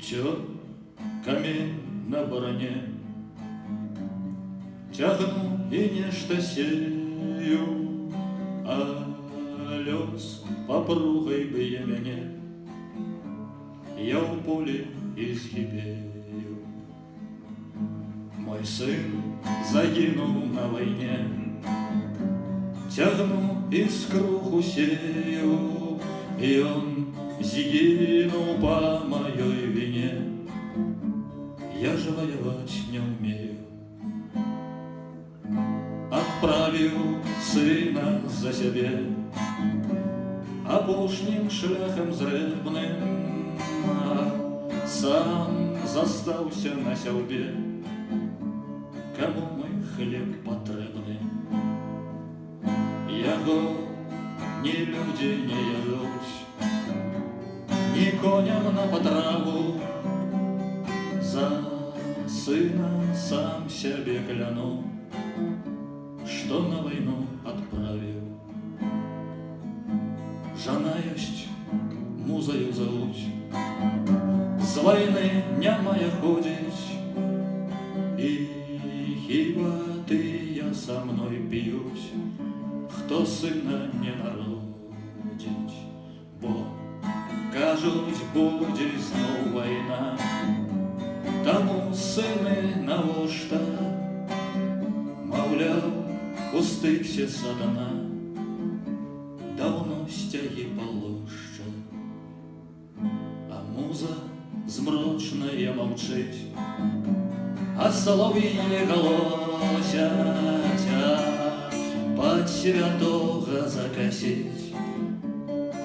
Все камень на броне тягну и нечто сею, а лёс попругой б'є мене, я у полі изгибею. Мой сын загинул на войне, тягну искру Хусею, и он сгинул по моей вине. Я же воевать не умею. Отправил сына за себе опушнім шляхом зребним, а сам застаўся на сялбе. Кому мой хлеб патрэбны? Яго ні людзі не ядуць, ні коням на патраву. За сына сам себе кляну, что на войну отправил. Жена есть, музою зовуть, з войны нямая ходить, и хіба тыя со мной п'ють, хто сына не народить. Бо кажуть, буде знов война, тому сыны навошта, маўляў, пустыкся сатана, давно стяги полошча. А муза змрочная маўчыць, а солов'ї галосять, а пад святога закасіць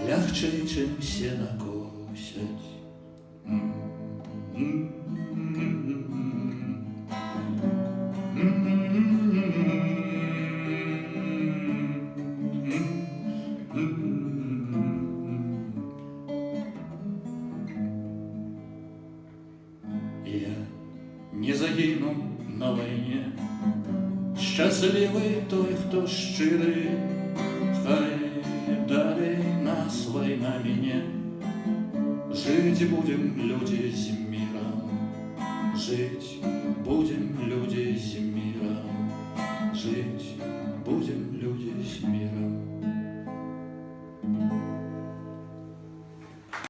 лягчэй, чым сена косяць. Я не загину на войне, счастливый той, кто щирый, хай далей нас война мине. Жить будем люди с миром, жить будем люди с миром, жить будем люди с миром.